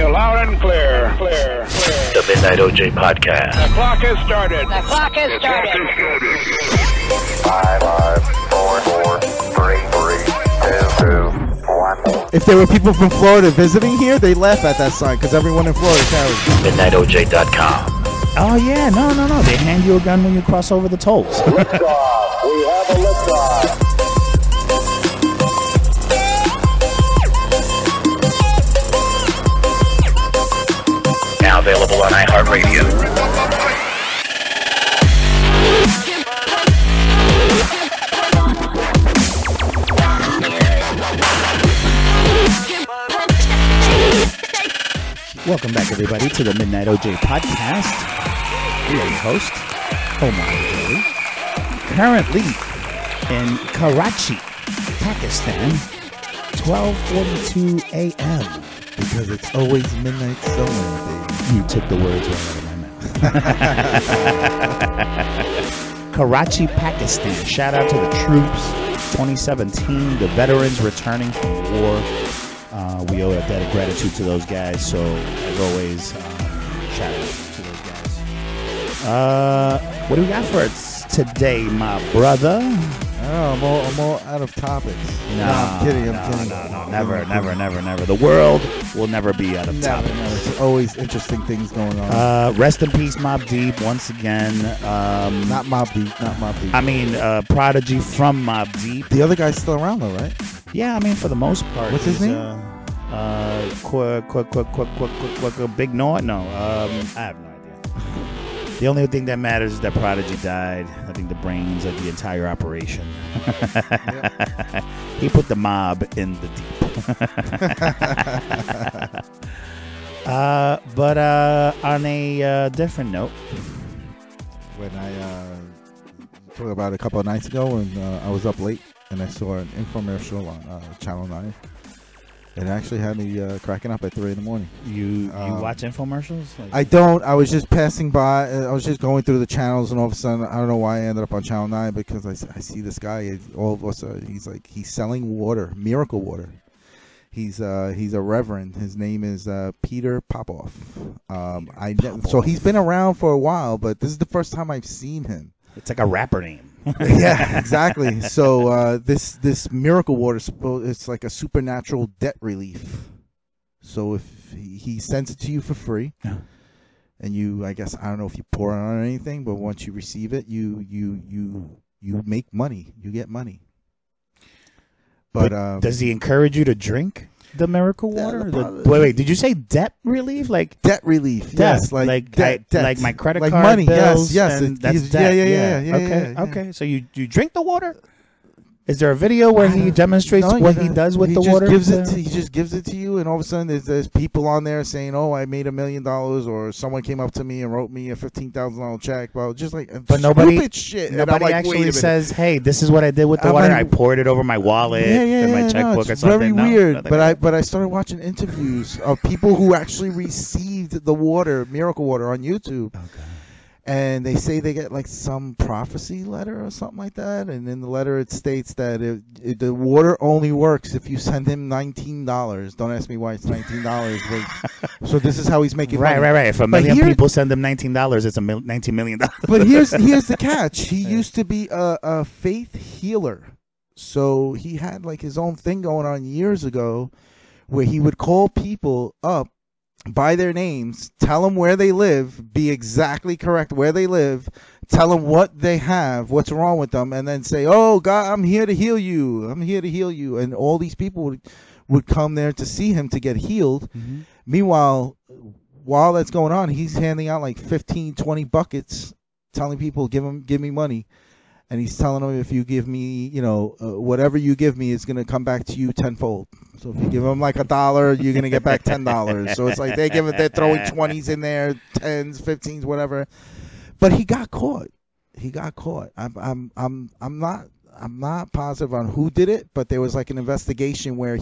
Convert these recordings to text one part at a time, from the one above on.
you loud and clear. Clear. The Midnight OJ Podcast. The clock has started. The clock has started. 5, 4, 3, 2, 1. If there were people from Florida visiting here, they laugh at that sign because everyone in Florida carries it. MidnightOJ.com. Oh, yeah. No. They hand you a gun when you cross over the tolls. Liftoff. We have a liftoff. Now available on iHeartRadio. Welcome back, everybody, to the Midnight OJ Podcast. We are your host, Omar J. Currently in Karachi, Pakistan, 12:42 a.m. Because it's always midnight somewhere, baby. You took the words right out of my mouth. Karachi, Pakistan. Shout out to the troops. 2017, the veterans returning from war. We owe a debt of gratitude to those guys. So, as always, shout out to those guys. What do we got for us today, my brother? I'm all out of topics. No, I'm kidding. No, never. The world will never be out of topics. No, it's always interesting things going on. Rest in peace, Mobb Deep, once again. Not Mobb Deep. I mean, Prodigy from Mobb Deep. The other guy's still around, though, right? Yeah, I mean, for the most part. What's his name? Big Noah? No, I have no idea. The only thing that matters is that Prodigy died. I think the brains of the entire operation. Yep. He put the mob in the deep. But on a different note. When talked about a couple of nights ago when I was up late and I saw an infomercial on Channel 9. It actually had me cracking up at 3 in the morning. You watch infomercials? I don't. I was just passing by. I was just going through the channels, and all of a sudden, I don't know why I ended up on Channel 9 because I see this guy. All of a sudden, he's selling water, miracle water. He's a reverend. His name is Peter Popoff. So he's been around for a while, but this is the first time I've seen him. It's like a rapper name. Yeah, exactly. So this miracle water, it's like a supernatural debt relief. So if he sends it to you for free, and you, I guess, I don't know if you pour it on or anything, but once you receive it, you make money. You get money. But does he encourage you to drink the miracle water? Wait, did you say debt relief? Like debt relief? Debt. Yes, like debt. Debt. Like my credit like card money. bills. Yes. That's debt. Yeah. Okay. So you drink the water? Is there a video where he demonstrates what he does with the water? He just gives it to you, and all of a sudden there's people on there saying, "Oh, I made $1 million," or someone came up to me and wrote me a $15,000 check. Well, just like stupid shit. Nobody actually says, "Hey, this is what I did with the water. I poured it over my wallet and my checkbook or something." Very weird. But I started watching interviews of people who actually received the water, miracle water, on YouTube. Okay. And they say they get like some prophecy letter or something like that. And in the letter it states that the water only works if you send him $19. Don't ask me why it's $19. So this is how he's making money. Right. If a million people send him $19, it's $19 million. But here's the catch. He used to be a faith healer. So he had like his own thing going on years ago where he would call people up by their names, tell them where they live, be exactly correct where they live, tell them what they have, what's wrong with them, and then say, "Oh, God, I'm here to heal you. I'm here to heal you." And all these people would come there to see him to get healed. Mm-hmm. Meanwhile, while that's going on, he's handing out like 15, 20 buckets, telling people, give me money. And he's telling them, if you give me, whatever you give me is going to come back to you tenfold. So if you give them like $1, you're going to get back $10. So it's like they're throwing 20s in there, 10s, 15s, whatever. But he got caught. I'm not positive on who did it, but there was like an investigation where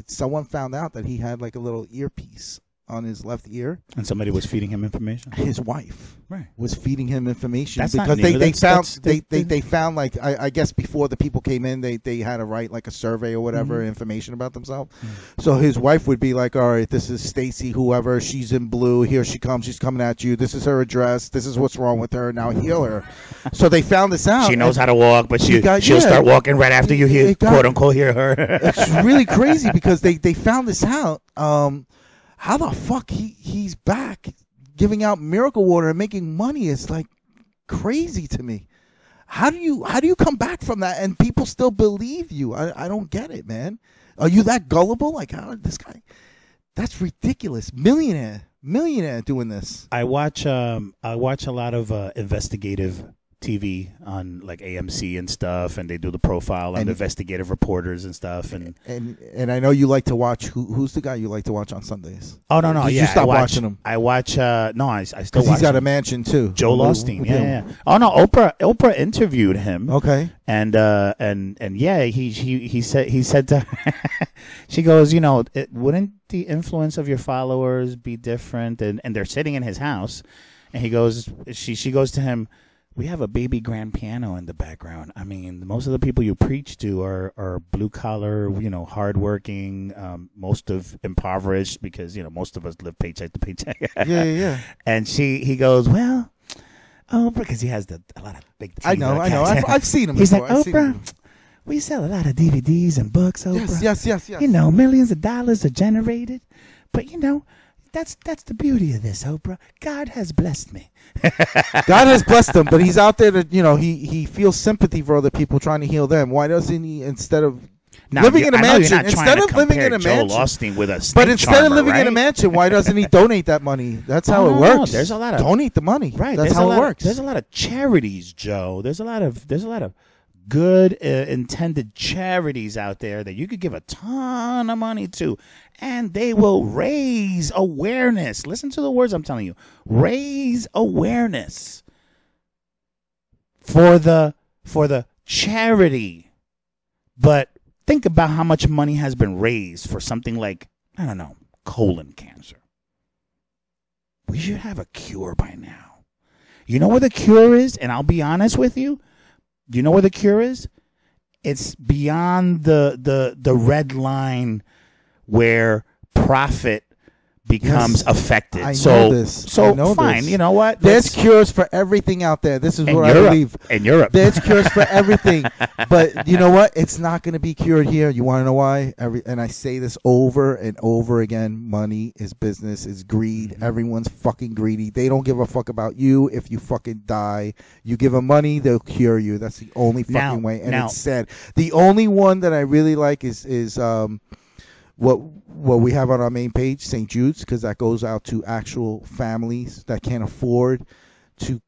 someone found out that he had like a little earpiece on his left ear. And somebody was feeding him information. His wife Right. was feeding him information That's not because new. they found like I guess before the people came in they had to write like a survey or whatever information about themselves. So his wife would be like, all right, this is Stacy, whoever, she's in blue, here she comes, she's coming at you, this is her address, this is what's wrong with her, now heal her. So they found this out. She knows how to walk, but she'll start walking right after you hear quote unquote hear her. It's really crazy because they found this out. How the fuck he's back giving out miracle water and making money is like crazy to me. How do you come back from that and people still believe you? I don't get it, man. Are you that gullible? Like, how this guy? That's ridiculous. Millionaire doing this. I watch a lot of investigative TV on like AMC and stuff, and they do the profile on investigative reporters and stuff. And I know you like to watch. Who's the guy you like to watch on Sundays? Oh no, Did you stop watching him? I watch. No, I still watch. He's got him. a mansion too. Joel Osteen. Yeah. Oh no, Oprah interviewed him. Okay. And yeah, he said to her, she goes, wouldn't the influence of your followers be different? And they're sitting in his house, and he goes, she goes to him, we have a baby grand piano in the background. I mean, most of the people you preach to are blue collar, hardworking, most of impoverished because most of us live paycheck to paycheck. Yeah. And he goes, well, because he has a lot of big. I know. I've seen him. He's before. like, Oprah, we sell a lot of DVDs and books. Oprah. Yes. Millions of dollars are generated, but that's the beauty of this, Oprah. God has blessed me. God has blessed him, but he's out there to, he feels sympathy for other people trying to heal them. Why doesn't he, instead of living in a mansion, instead of living in a mansion, Osteen with a but instead of living right? in a mansion, why doesn't he donate that money? That's how it works. There's a lot of donate the money. Right. That's how it works. There's a lot of charities, Joe. There's a lot of good intended charities out there that you could give a ton of money to, and they will raise awareness. Listen to the words I'm telling you. Raise awareness for the charity. But think about how much money has been raised for something like, I don't know, colon cancer. We should have a cure by now. You know where the cure is? And I'll be honest with you. Do you know where the cure is? It's beyond the red line where profit becomes affected. I know this. Fine. You know what? There's cures for everything out there. This is what I believe. In Europe. There's cures for everything. But you know what? It's not going to be cured here. You want to know why? And I say this over and over again. Money is business, is greed. Everyone's fucking greedy. They don't give a fuck about you if you fucking die. You give them money, they'll cure you. That's the only fucking way. And it's sad. The only one that I really like is what we have on our main page, St. Jude's, because that goes out to actual families that can't afford to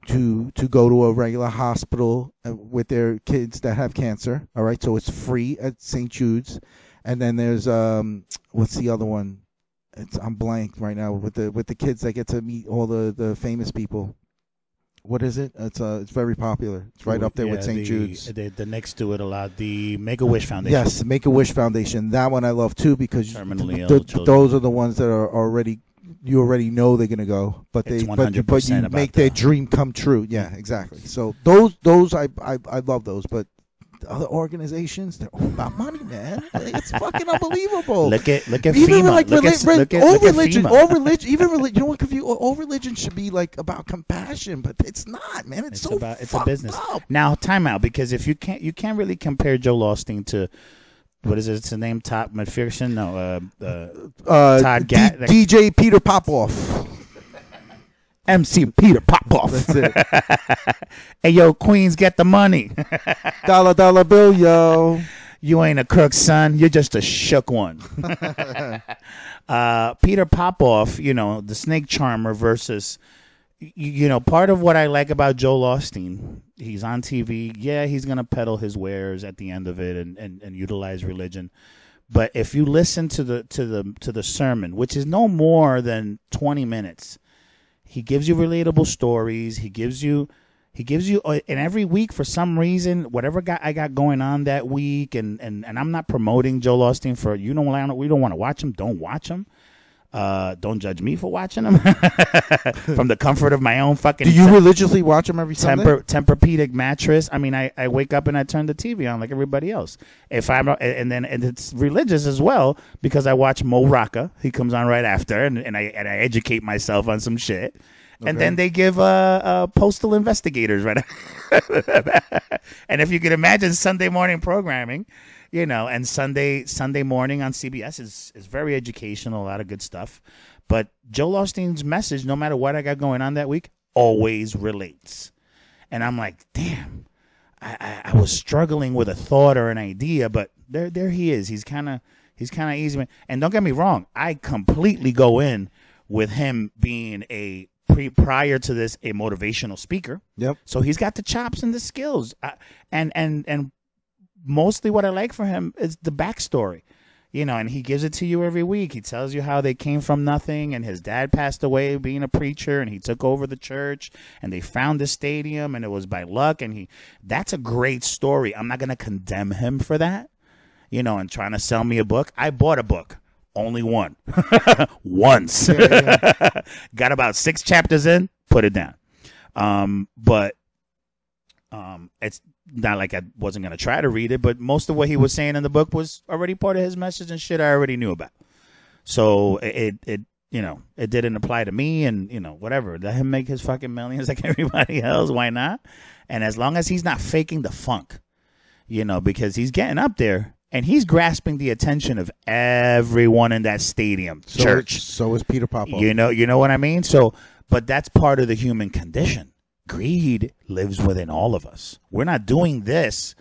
go to a regular hospital with their kids that have cancer. All right, so it's free at St. Jude's. And then there's what's the other one? I'm blank right now with the kids that get to meet all the famous people. What is it? It's very popular. It's right up there with St. Jude's. The next to it a lot. The Make-A-Wish Foundation. Yes, Make-A-Wish Foundation. That one I love too because terminally ill children. Those are the ones that are already. You already know they're gonna go, but you make their dream come true. Yeah, exactly. So those I love those, but the other organizations, they're all about money, man. It's fucking unbelievable. Look at FEMA. All religion. You know what? All religion should be like about compassion, but it's not, man. It's a business. Up. Now, time out, because if you can't really compare Joel Osteen to. What is it? It's the name Todd McPherson? No, Todd Gatt. DJ Peter Popoff. MC Peter Popoff. That's it. Hey, yo, Queens, get the money. Dollar bill, yo. You ain't a crook, son. You're just a shook one. Peter Popoff, the snake charmer versus, part of what I like about Joel Osteen, he's on TV. Yeah, he's going to peddle his wares at the end of it and utilize religion. But if you listen to the sermon, which is no more than 20 minutes, he gives you relatable stories. He gives you, and every week for some reason, whatever I got going on that week, and I'm not promoting Joel Osteen for we don't want to watch him. Don't watch him. Don't judge me for watching them from the comfort of my own fucking. Do you religiously watch them every Sunday? Tempur-Pedic mattress. I mean, I wake up and I turn the TV on like everybody else. If I'm and it's religious as well because I watch Mo Rocca. He comes on right after, and I educate myself on some shit. Okay. And then they give postal investigators right. And if you could imagine Sunday morning programming. You know, and Sunday morning on CBS is very educational, a lot of good stuff. But Joel Osteen's message, no matter what I got going on that week, always relates. And I'm like, damn, I was struggling with a thought or an idea, but there he is. He's kind of easy. And don't get me wrong, I completely go in with him being prior to this a motivational speaker. Yep. So he's got the chops and the skills, and mostly what I like for him is the backstory, you know, and he gives it to you every week. He tells you how they came from nothing and his dad passed away being a preacher and he took over the church and they found the stadium and it was by luck. And that's a great story. I'm not going to condemn him for that, you know, and trying to sell me a book. I bought a book, only one, once, got about 6 chapters in, put it down. But it's not like I wasn't going to try to read it, but most of what he was saying in the book was already part of his message and shit I already knew about. So it you know, it didn't apply to me and, you know, whatever. Let him make his fucking millions like everybody else. Why not? And as long as he's not faking the funk, you know, because he's getting up there and he's grasping the attention of everyone in that stadium, church. So is Peter Popoff. You know what I mean? So, but that's part of the human condition. Greed lives within all of us. We're not doing this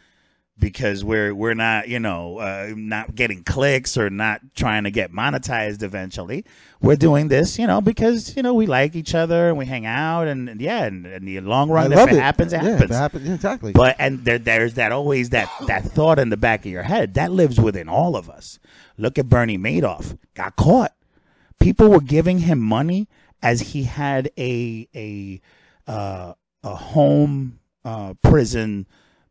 because we're not, you know, not getting clicks or not trying to get monetized eventually. We're doing this, you know, because, you know, we like each other and we hang out and in the long run, if it happens, it happens. If it happens, exactly. But and there's that always that thought in the back of your head that lives within all of us. Look at Bernie Madoff, got caught. People were giving him money as he had a home prison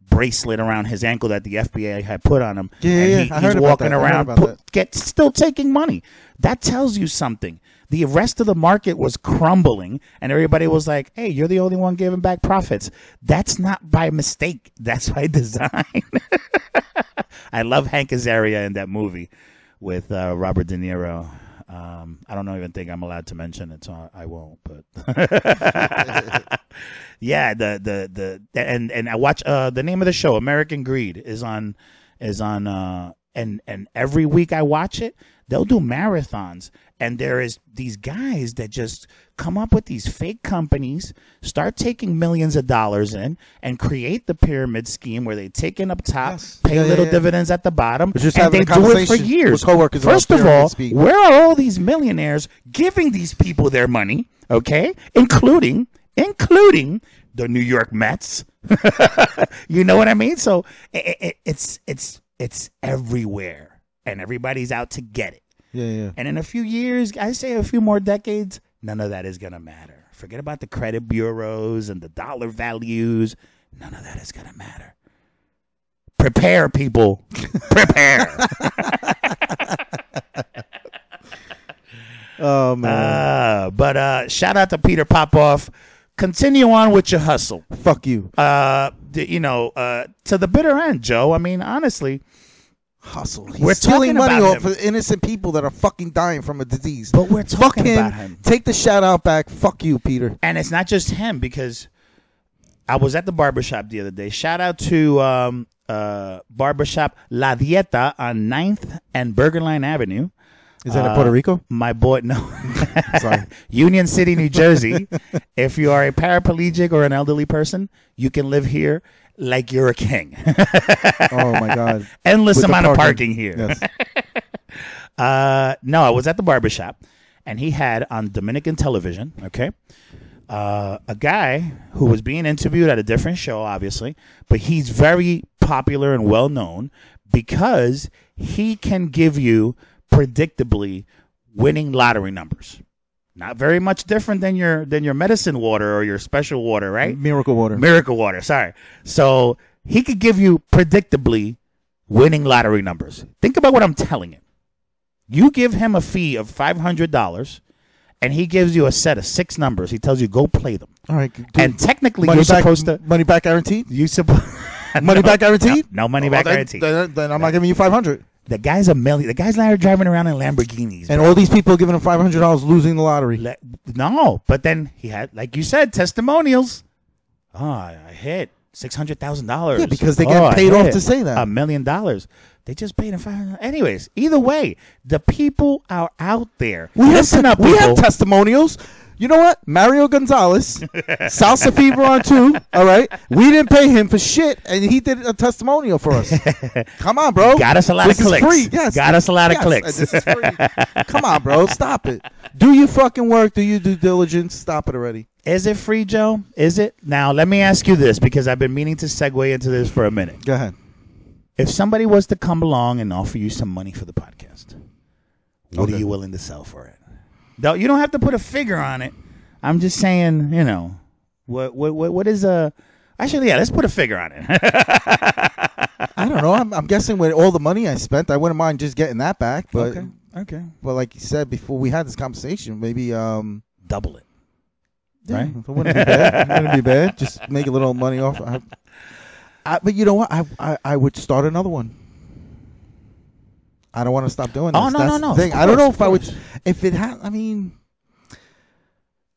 bracelet around his ankle that the FBI had put on him. He's walking around still taking money. That tells you something. The rest of the market was crumbling and everybody was like, hey, you're the only one giving back profits. That's not by mistake. That's by design. I love Hank Azaria in that movie with Robert De Niro. I don't even think I'm allowed to mention it, so I won't. But yeah, and I watch the name of the show, American Greed, is on, and every week I watch it. They'll do marathons, and there is these guys that just come up with these fake companies, start taking millions of dollars in, and create the pyramid scheme where they take in up top, pay little dividends at the bottom, and they do it for years. First of all, where are all these millionaires giving these people their money? Okay, including the New York Mets. You know what I mean? So it's everywhere. And everybody's out to get it. Yeah. And in a few years, I say a few more decades, none of that is going to matter. Forget about the credit bureaus and the dollar values. None of that is going to matter. Prepare, people. Prepare. Oh, man. But shout out to Peter Popoff. Continue on with your hustle. Fuck you. To the bitter end, Joe. I mean, honestly. Hustle. We're stealing money off of innocent people that are fucking dying from a disease. But we're talking about him. Take the shout out back. Fuck you, Peter. And it's not just him, because I was at the barbershop the other day. Shout out to barbershop La Dieta on 9th and Burgerline Avenue. Is that in Puerto Rico? My boy, no. Sorry. Union City, New Jersey. If you are a paraplegic or an elderly person, you can live here like you're a king. Oh, my God. Endless amount of parking here. Yes. No, I was at the barbershop, and he had on Dominican television, okay, a guy who was being interviewed at a different show, obviously, but he's very popular and well-known because he can give you predictably winning lottery numbers. Not very much different than your medicine water or your special water, right? Miracle water. Miracle water, sorry. So he could give you predictably winning lottery numbers. Think about what I'm telling you. You give him a fee of $500, and he gives you a set of 6 numbers. He tells you, go play them. All right. And technically, you're supposed to... Money back guaranteed? Money back guaranteed? No money back guaranteed. Then I'm not giving you $500. The guy's $1 million. The guy's not driving around in Lamborghinis. And all these people giving him $500 losing the lottery. No, but then he had, like you said, testimonials. Oh, I hit $600,000. Yeah, because they get paid off to say that. $1 million. They just paid him $500. Anyways, either way, the people are out there. We have testimonials. You know what? Mario Gonzalez, Salsa Fever on 2. All right, we didn't pay him for shit, and he did a testimonial for us. Come on, bro. Got us a lot of clicks. This is free. Yes. Got us a lot of clicks. This is free. Come on, bro. Stop it. Do your fucking work. Do your due diligence. Stop it already. Is it free, Joe? Is it? Now, let me ask you this, because I've been meaning to segue into this for a minute. Go ahead. If somebody was to come along and offer you some money for the podcast, what are you willing to sell for it? No, you don't have to put a figure on it. I'm just saying, you know, what is a... Actually, yeah, let's put a figure on it. I don't know. I'm guessing with all the money I spent, I wouldn't mind just getting that back. But, okay. But like you said before we had this conversation, maybe... double it. Yeah, right? It wouldn't be bad. It wouldn't be bad. Just make a little money off. But you know what? I would start another one. I don't want to stop doing this. Oh, no. Thing. I don't know if I would. If it had, I mean,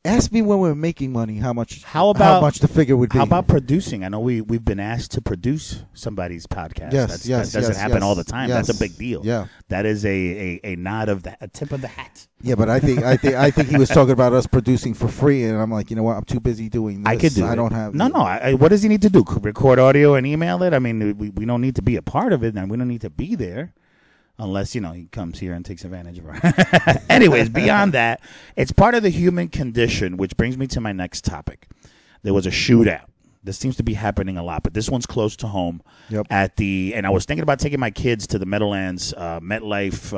ask me when we're making money how much the figure would be. How about producing? I know we've been asked to produce somebody's podcast. That doesn't happen all the time. Yes. That's a big deal. Yeah, that is a nod of a tip of the hat. Yeah, but I think he was talking about us producing for free, and I'm like, you know what? I'm too busy doing this. I could do it. I don't have. No. What does he need to do? Record audio and email it? I mean, we don't need to be a part of it, and we don't need to be there. Unless, you know, he comes here and takes advantage of her. Anyways, beyond that, it's part of the human condition, which brings me to my next topic. There was a shootout. This seems to be happening a lot, but this one's close to home. Yep. And I was thinking about taking my kids to the Meadowlands Meadowlands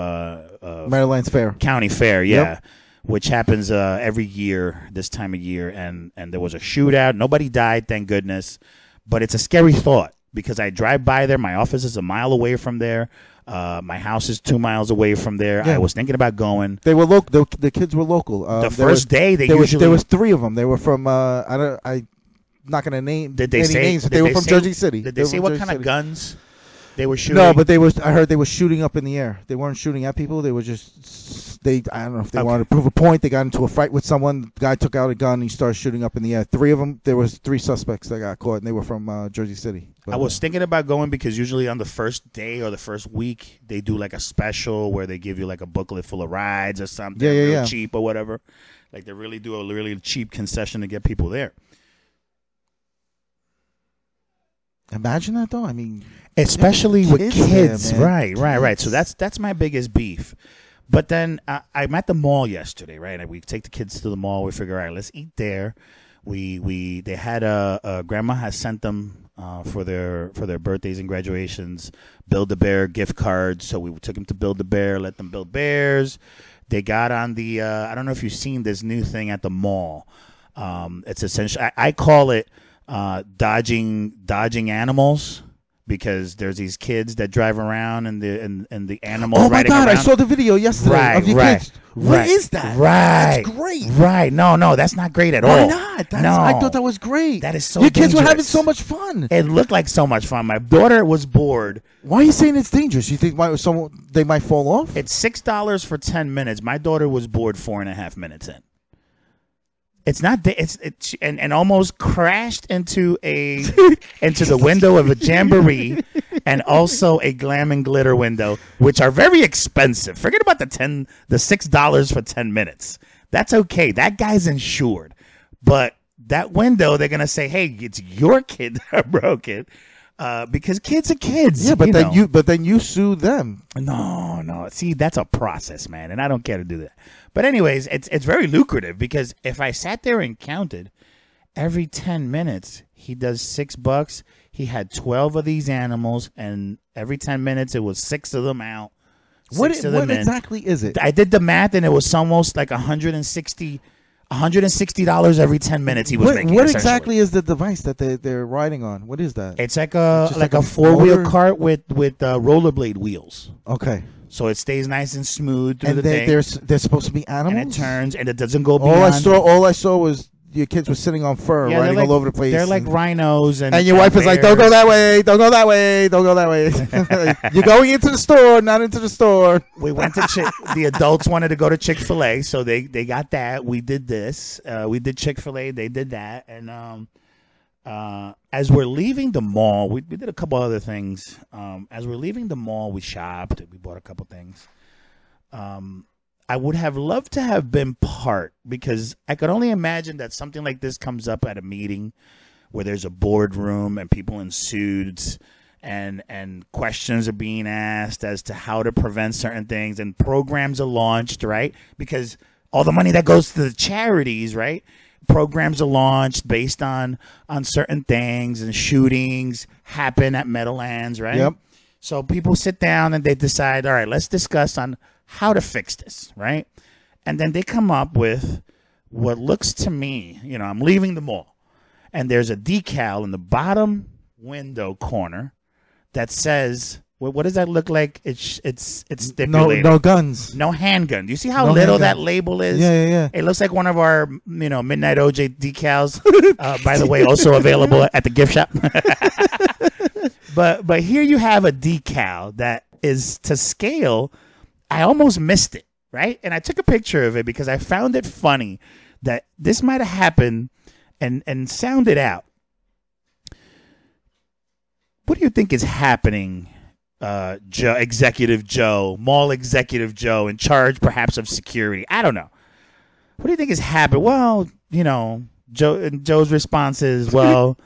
Fair. County Fair, yeah. Yep. Which happens every year, this time of year. And there was a shootout. Nobody died, thank goodness. But it's a scary thought because I drive by there. My office is a mile away from there. My house is 2 miles away from there. Yeah. I was thinking about going. They were local. The kids were local. The first day, there was 3 of them. They were from. I'm not going to name any names. But they were from Jersey City. Did they say what kind of guns they were shooting? No, but I heard they were shooting up in the air. They weren't shooting at people. They were just. I don't know if they wanted to prove a point. They got into a fight with someone. The guy took out a gun. And he started shooting up in the air. 3 of them. There was 3 suspects that got caught, and they were from Jersey City. But, I was thinking about going because usually on the first day or the first week they do like a special where they give you like a booklet full of rides or something, real cheap or whatever. Like they really do a really cheap concession to get people there. Imagine that though. I mean, especially with kids, there, right. So that's my biggest beef. But then I'm at the mall yesterday, right? We take the kids to the mall. We figure, all right, let's eat there. They had grandma has sent them for their birthdays and graduations Build-A-Bear gift cards. So we took them to Build-A-Bear, let them build bears. They got on the I don't know if you've seen this new thing at the mall. It's essentially I call it dodging animals. Because there's these kids that drive around and the animals. Oh my riding God! around. I saw the video yesterday of your kids. What is that? Right, that's great. Right, no, that's not great at all. Why not? I thought that was great. That is so. Your dangerous. kids were having so much fun. It looked like so much fun. My daughter was bored. Why are you saying it's dangerous? You think they might fall off? It's $6 for 10 minutes. My daughter was bored 4.5 minutes in. It's not. It's and almost crashed into the window of a jamboree, and also a glam and glitter window, which are very expensive. Forget about the $6 for 10 minutes. That's okay. That guy's insured, but that window, they're gonna say, "Hey, it's your kid that broke it." Because kids are kids. Yeah, but then you sue them. No. See, that's a process, man, and I don't care to do that. But anyways, it's very lucrative because if I sat there and counted, every 10 minutes he does $6. He had 12 of these animals, and every 10 minutes it was 6 of them out. What exactly is it? I did the math, and it was almost like $160 every 10 minutes he was making. What exactly is the device that they're riding on? What is that? It's like a 4-wheel cart with rollerblade wheels. Okay. so it stays nice and smooth through And the day. they're supposed to be animals. And it turns, and it doesn't go All beyond. all I saw was your kids were sitting on fur, Yeah, riding they're like, all over the place. They're like rhinos, and your wife was like, "Don't go bears. that way! Don't go that way! Don't go that way! You're going into the store, not into the store." We went to the adults wanted to go to Chick-fil-A, so they got that. We did this. We did Chick-fil-A. They did that, and as we're leaving the mall, we did a couple other things. As we're leaving the mall, we shopped. We bought a couple things. I would have loved to have been part, because I could only imagine that something like this comes up at a meeting where there's a boardroom and people in suits and questions are being asked as to how to prevent certain things, and programs are launched, right? Because all the money that goes to the charities, right? Programs are launched based on certain things, and shootings happen at Meadowlands, right? Yep. So people sit down and they decide, all right, let's discuss on how to fix this, right? And then they come up with what looks to me, I'm leaving the mall, and there's a decal in the bottom window corner that says, what does that look like? It's stipulated. No guns. No handgun. Do you see how No little handgun. that label is? Yeah. It looks like one of our, Midnight OJ decals. By the way, also available at the gift shop. But here you have a decal that is to scale. I almost missed it, right? And I took a picture of it because I found it funny that this might have happened and sounded out. What do you think is happening, Executive Joe, Mall Executive Joe, in charge perhaps of security? I don't know. What do you think has happened? Well, Joe's response is, well,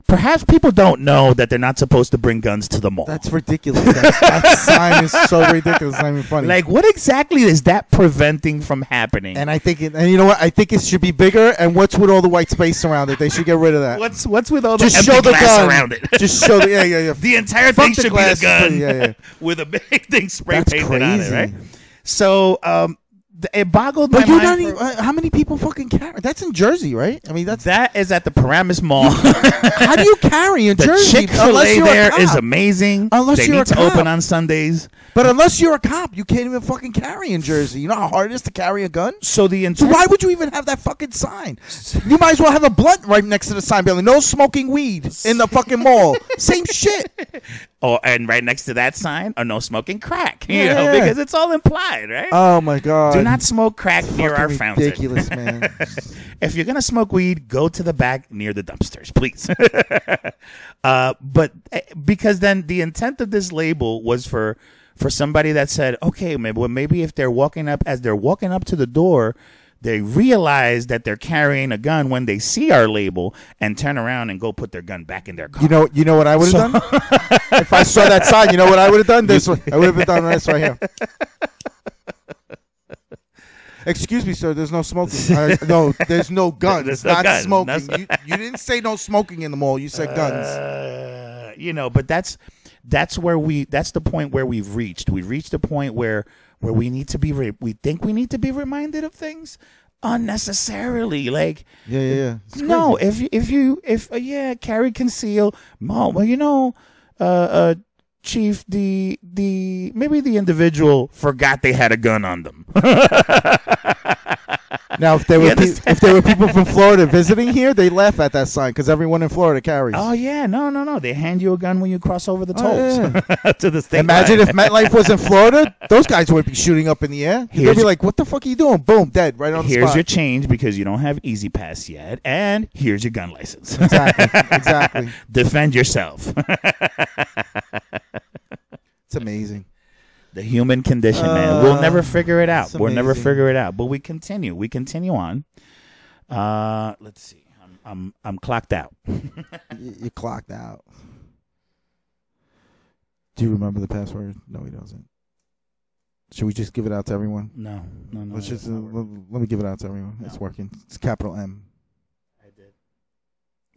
perhaps people don't know that they're not supposed to bring guns to the mall. That's ridiculous. That sign is so ridiculous. It's not even funny. Like, what exactly is that preventing from happening? And I think and you know what? I think it should be bigger. And what's with all the white space around it? They should get rid of that. What's with all the Just empty show the glass gun around it? Just show the yeah. The entire Fuck thing the should glass, be the gun yeah. with a big thing spray That's painted on it, crazy. right? So it boggled But my you're not mind. even, how many people fucking carry? That's in Jersey, right? I mean, That is at the Paramus Mall. how do you carry in The Jersey? Chick-fil-A there is amazing. Unless they you're need a to open cop. on Sundays. But unless you're a cop, you can't even fucking carry in Jersey. You know how hard it is to carry a gun? So the So intent. why would you even have that fucking sign? You might as well have a blunt right next to the sign, Billy. No smoking weed in the fucking mall. Same shit. Oh, and right next to that sign, no smoking crack. You Yeah, know, yeah. because it's all implied, right? Oh my god. Do not smoke crack near our Fucking fountain. ridiculous, man. If you're gonna smoke weed, go to the back near the dumpsters, please. But because then the intent of this label was for somebody that said, okay, maybe if they're walking up to the door, they realize that they're carrying a gun when they see our label and turn around and go put their gun back in their car. You know what I would have done? If I saw that sign, you know what I would have done? This one. I would have done this right here. Excuse me, sir. There's no smoking. No, there's no guns. There's no not guns. smoking. You didn't say no smoking in the mall. You said guns. But that's the point where we've reached. We've reached a point where we need to be. We think we need to be reminded of things unnecessarily. Like, Yeah. It's no, crazy. if carry, conceal. Well, Chief, maybe the individual forgot they had a gun on them. Now, if there You were understand? if there were people from Florida visiting here, they laugh at that sign because everyone in Florida carries. Oh yeah, no. They hand you a gun when you cross over the tolls yeah. to the state. Imagine line. if MetLife was in Florida, those guys would be shooting up in the air. They'd Here's- be like, "What the fuck are you doing?" Boom, dead right on the Here's spot. your change because you don't have Easy Pass yet, and here's your gun license. Exactly. Defend yourself. It's amazing. The human condition, man. We'll never figure it out. it's We'll never amazing. figure it out. But we continue. We continue on. Let's see. I'm clocked out. You clocked out. Do you remember the password? No, he doesn't. Should we just give it out to everyone? No. Let's just let me give it out to everyone. It's working. It's capital M. I did.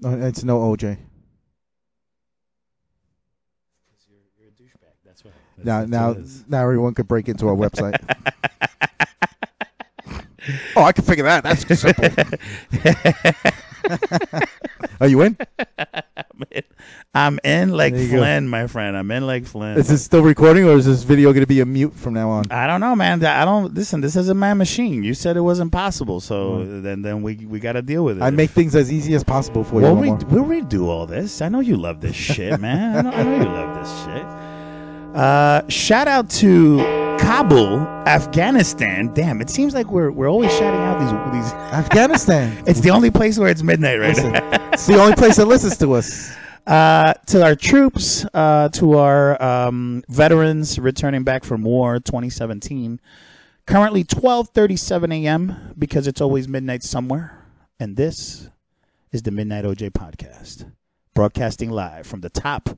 No, it's no OJ. You're a douchebag. That's what. Now everyone could break into our website. Oh, I can figure that. That's simple. Are you in? I'm in like There you go. Flynn, my friend. I'm in like Flynn. Is this still recording, or is this video going to be a mute from now on? I don't know, man. I don't listen. This is a man machine. You said it wasn't possible, so then we got to deal with it. I make things as easy as possible for you. we'll redo all this. I know you love this shit, man. I know you love this shit. Shout out to Kabul, Afghanistan. Damn, it seems like we're always shouting out these. Afghanistan. It's the only place where it's midnight right Listen, now. it's the only place that listens to us. To our troops, to our veterans returning back from war 2017. Currently 12:37 a.m. because it's always midnight somewhere. And this is the Midnight OJ podcast, broadcasting live from the top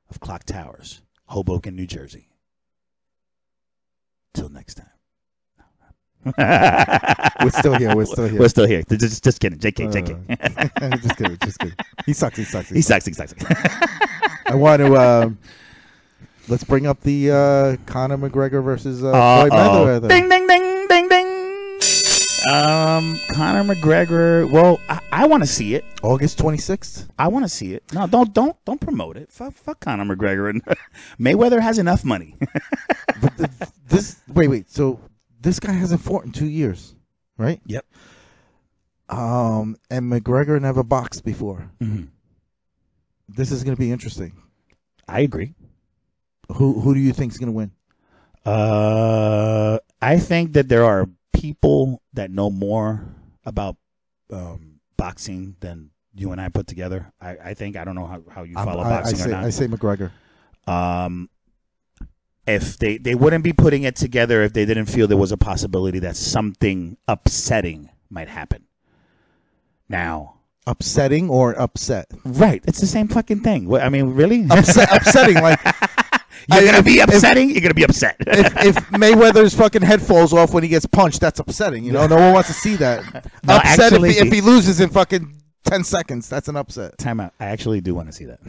of Clock Towers, Hoboken, New Jersey. Till next time. We're still here. We're still here. We're still here. Just kidding. JK. Just kidding. Just kidding. He sucks. He sucks. I want to let's bring up the Conor McGregor versus Floyd Mayweather. Ding, ding, ding, ding, ding. Conor McGregor. Well, I want to see it. August 26th. I want to see it. No, don't promote it. Fuck Conor McGregor. And Mayweather has enough money. Wait. So this guy hasn't fought in 2 years, right? Yep. And McGregor never boxed before. Mm-hmm. This is going to be interesting. I agree. Who do you think is going to win? I think that there are people that know more about boxing than you and I put together. I think I don't know how you follow boxing or not. I say McGregor. If they wouldn't be putting it together if they didn't feel there was a possibility that something upsetting might happen. Now, upsetting or upset? Right, it's the same fucking thing. I mean, really? Upsetting, like you're gonna be upsetting. You're gonna be upset. if Mayweather's fucking head falls off when he gets punched, that's upsetting. You know, no one wants to see that. No, upset actually, if he loses in fucking 10 seconds. That's an upset. Time out. I actually do want to see that.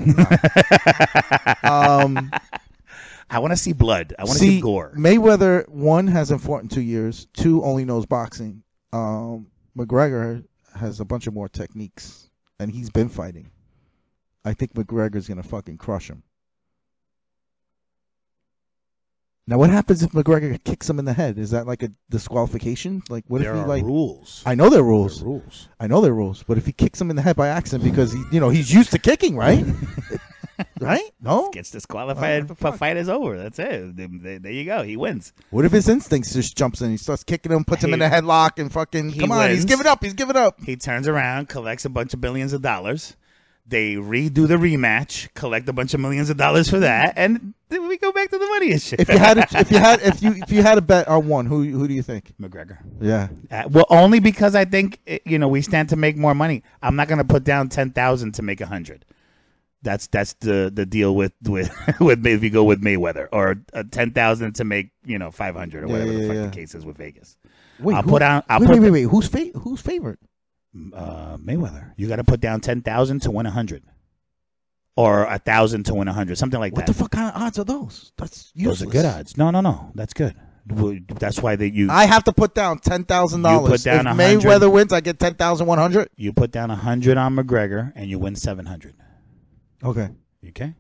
I want to see blood. I want to see gore. Mayweather, 1, hasn't fought in 2 years. 2, only knows boxing. McGregor has a bunch of more techniques, and he's been fighting. I think McGregor's going to fucking crush him. Now, what happens if McGregor kicks him in the head? Is that like a disqualification? Like, what if he like rules? I know there are rules. There are rules. I know there are rules. But if he kicks him in the head by accident because he's used to kicking, right? Right? No? Gets disqualified. Fight is over. That's it. There you go. He wins. What if his instincts just jumps in? He starts kicking him, puts him in a headlock, and fucking come on, he's giving up. He's giving up. He turns around, collects a bunch of billions of dollars. They redo the rematch, collect a bunch of millions of dollars for that, and then we go back to the money and shit. If you had a bet on one, who do you think? McGregor. Yeah. Well, only because I think we stand to make more money. I'm not going to put down 10,000 to make 100. That's the deal with if you go with Mayweather, or 10,000 to make 500 or whatever the fuck the case is with Vegas. Wait, wait. Who's favorite? Mayweather. You got to put down 10,000 to win 100, or 1,000 to win 100, something like that. What the fuck kind of odds are those? That's useless. Those are good odds. No, that's good. That's why I have to put down $10,000. You put down if 100, Mayweather wins, I get 10,100. You put down 100 on McGregor, and you win 700. Okay. Okay.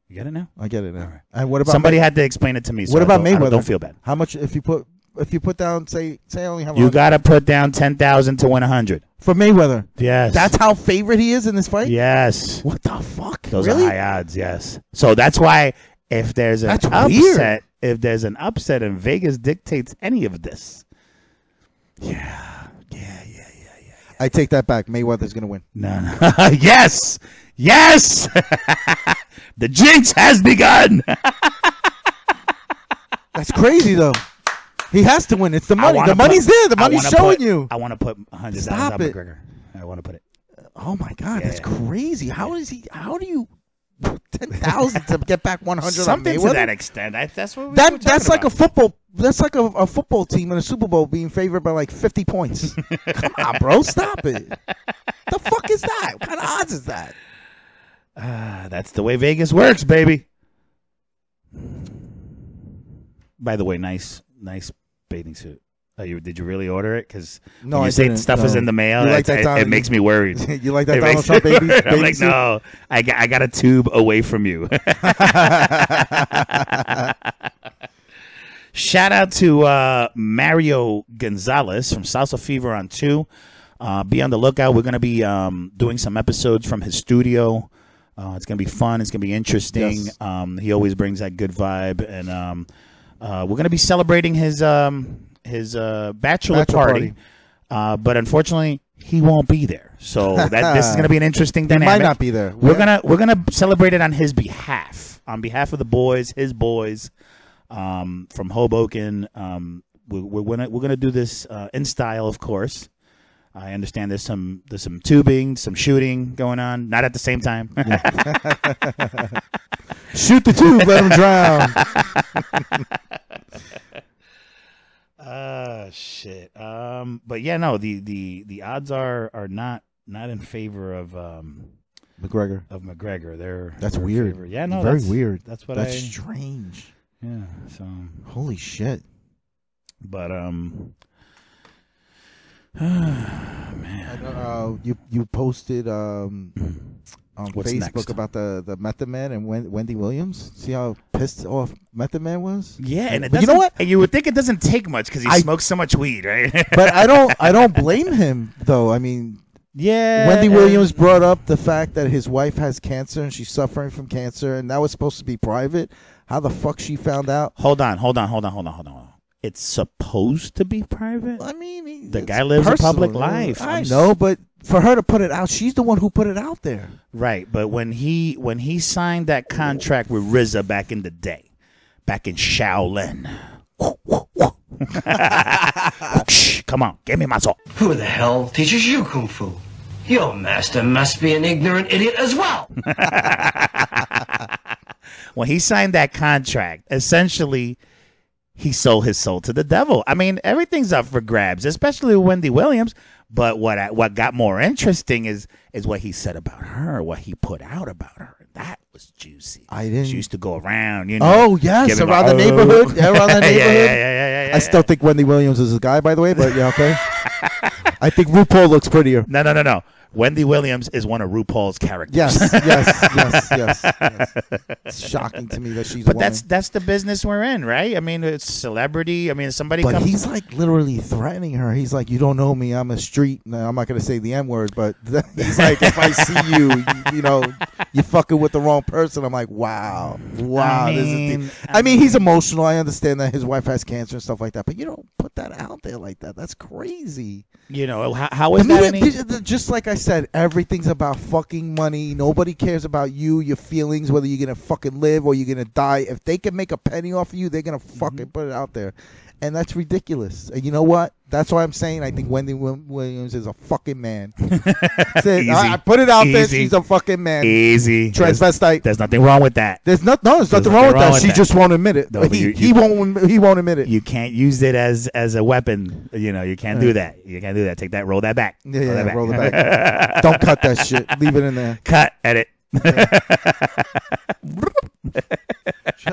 You get it now? I get it now. All right. And what about somebody had to explain it to me? So what about Mayweather? Don't feel bad. How much if you put down say I only have you got to put down 10,000 to win 100 for Mayweather? Yes. That's how favorite he is in this fight. Yes. What the fuck? Those really? are high odds. Yes. So that's why if there's an weird. If there's an upset and Vegas dictates any of this, yeah. I take that back. Mayweather's gonna win. No. Yes. The jinx has begun. That's crazy though. He has to win. It's the money. The money's there. The money's showing you. I want to put $100 on McGregor. I want to put it. Oh my God, that's crazy. How do you 10,000 to get back 100 Something on Mayweather? to that extent. That's what that's like a football. That's like a football team in a Super Bowl being favored by like 50 points. Come on, bro, stop it. The fuck is that? What kind of odds is that? That's the way Vegas works, baby. By the way, nice bathing suit. Did you really order it? Because No, when I you say didn't, stuff is no. in the mail, You like that it makes me worried. You like that It Donald makes- Trump baby? I'm like, suit? no, I got a tube away from you. Shout out to Mario Gonzalez from Salsa Fever on 2. Be on the lookout. We're going to be doing some episodes from his studio. It's going to be fun. It's going to be interesting. Yes. He always brings that good vibe. And we're going to be celebrating his bachelor party. But unfortunately, he won't be there. So this is going to be an interesting He dynamic. might not be there. We're gonna celebrate it on his behalf, on behalf of the boys, his boys, from Hoboken. We're gonna do this in style, of course. I understand there's some tubing, some shooting going on, not at the same time. Shoot the tube, let him drown. Shit. But yeah, no, the odds are not in favor of McGregor. McGregor. That's they're in weird. favor. Yeah, no, very weird. That's what That's strange. Yeah. So, Holy shit. but man. You posted on What's Facebook next? about the Method Man and Wendy Williams. See how pissed off Method Man was? yeah, and it But you know what? And you would think it doesn't take much because he smokes so much weed, right? But I don't blame him though. I mean, yeah. Wendy Williams brought up the fact that his wife has cancer and she's suffering from cancer, and that was supposed to be private. How the fuck she found out? Hold on. It's supposed to be private. I mean, The it's guy lives a public personal. life. I know, but for her to put it out, she's the one who put it out there. Right, but when he signed that contract with RZA back in the day, back in Shaolin. Come on, give me my soul. Who the hell teaches you Kung Fu? Your master must be an ignorant idiot as well. When he signed that contract, essentially, he sold his soul to the devil. I mean, everything's up for grabs, especially with Wendy Williams. But what got more interesting is what he said about her, what he put out about her. That was juicy. I didn't. She used to go around, you know. Oh yes, giving around a- the neighborhood. Yeah, around the neighborhood. Yeah. I still think Wendy Williams is a guy, by the way, but yeah, okay. I think RuPaul looks prettier. No. Wendy Williams is one of RuPaul's characters. Yes. It's shocking to me that she's. But a woman. that's the business we're in, right? I mean, it's celebrity. I mean, somebody But comes. he's like literally threatening her. He's like, "You don't know me. I'm a street." No, I'm not gonna say the N word, but he's like, "If I see you, you know, you fucking with the wrong person." I'm like, "Wow." I mean, he's emotional. I understand that his wife has cancer and stuff like that, but you don't put that out there like that. That's crazy. You know, how is that? Just like I said, everything's about fucking money. Nobody cares about you, your feelings, whether you're gonna fucking live or you're gonna die. If they can make a penny off of you, they're gonna fucking put it out there, and that's ridiculous. And you know what? That's why I'm saying I think Wendy Williams is a fucking man. That's it. Easy. I put it out there. Easy. She's a fucking man. Easy. Transvestite. There's nothing wrong with that. There's nothing wrong with that. She just won't admit it. No, but he won't admit it. You can't use it as a weapon. You know, you can't do that. You can't do that. Take that. Roll that back. Roll it back. Don't cut that shit. Leave it in there. Cut. Edit.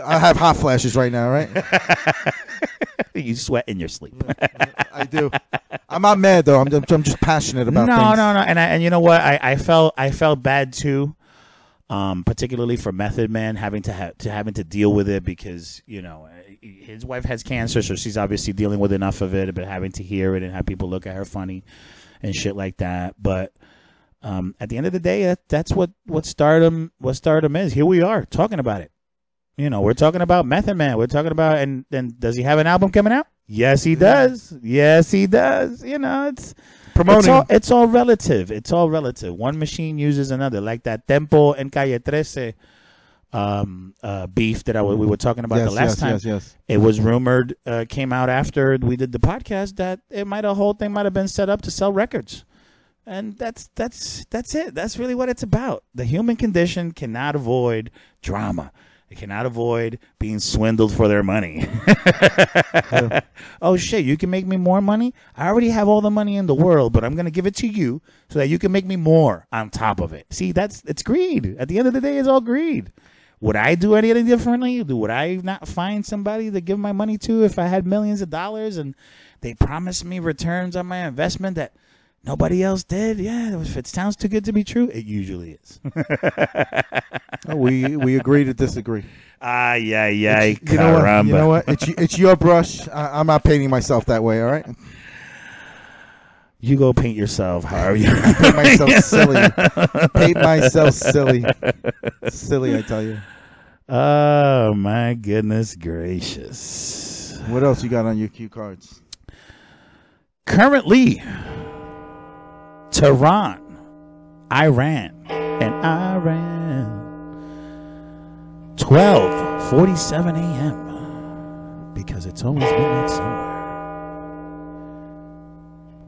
I have hot flashes right now, right? You sweat in your sleep. I do. I'm not mad though. I'm just passionate about things. No. And you know what? I felt bad too, particularly for Method Man having to deal with it because you know his wife has cancer, so she's obviously dealing with enough of it, but having to hear it and have people look at her funny and shit like that. But at the end of the day, that's what stardom is. Here we are talking about it. You know, we're talking about Method Man. We're talking about and does he have an album coming out? Yes, he does. Yes, he does. You know, it's promoting. It's all relative. It's all relative. One machine uses another, like that Tempo and Calle 13 beef that we were talking about the last time. Yes. It was rumored, came out after we did the podcast that the whole thing might have been set up to sell records. And that's it. That's really what it's about. The human condition cannot avoid drama. It cannot avoid being swindled for their money. Oh, shit, you can make me more money? I already have all the money in the world, but I'm going to give it to you so that you can make me more on top of it. See, it's greed. At the end of the day, it's all greed. Would I do anything differently? Would I not find somebody to give my money to if I had millions of dollars and they promised me returns on my investment that nobody else did? Yeah, if it sounds too good to be true, it usually is. We agree to disagree. Yeah. You know what? It's your brush. I'm not painting myself that way. All right. You go paint yourself. How are you? Paint myself silly. Paint myself silly. Silly, I tell you. Oh my goodness gracious! What else you got on your cue cards? Currently, Tehran, Iran, 12:47 a.m. because it's always midnight somewhere.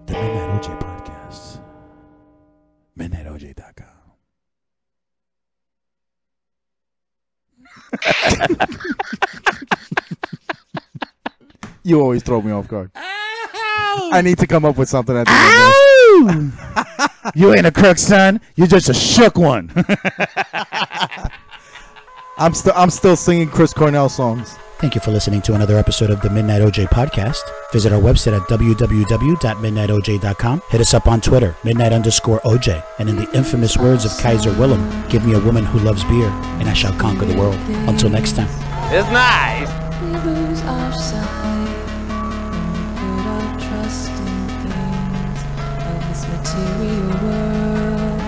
The Midnight OJ Podcast. MidnightOJ.com. You always throw me off guard. I need to come up with something at the end. You ain't a crook, son. You're just a shook one. I'm still singing Chris Cornell songs. Thank you for listening to another episode of the Midnight OJ Podcast. Visit our website at www.midnightoj.com. Hit us up on Twitter, midnight_OJ. And in the infamous words of Kaiser Willem, give me a woman who loves beer, and I shall conquer the world. Until next time. It's nice. We lose our sight when we put our trust in things of this material world,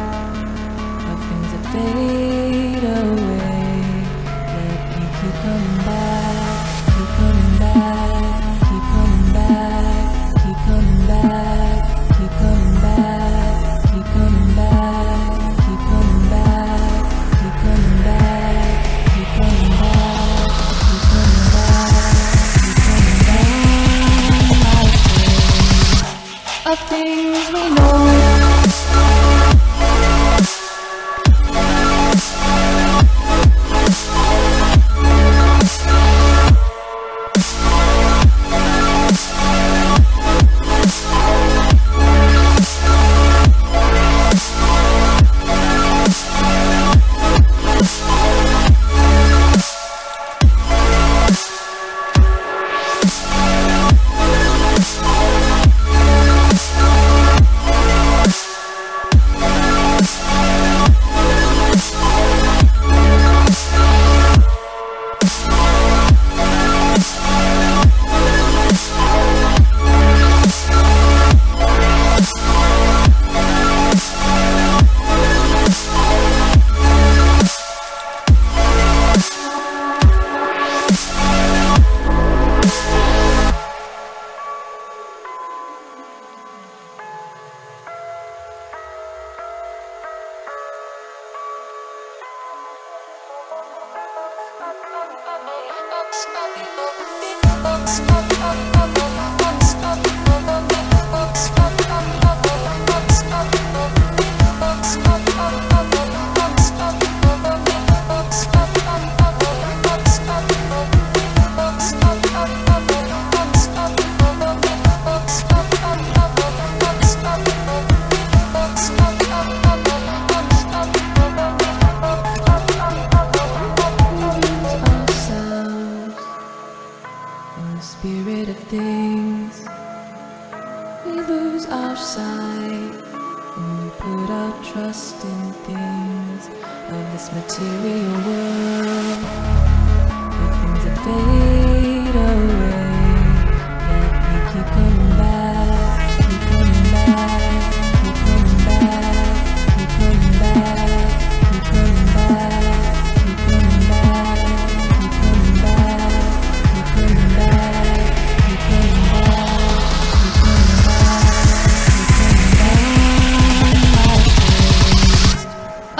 of things that fade away. Yet we keep coming back, keep coming back, keep coming back, keep coming back, keep coming back, keep coming back, keep coming back, keep coming back, keep coming back. Of things we know.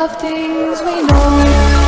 Of things we know.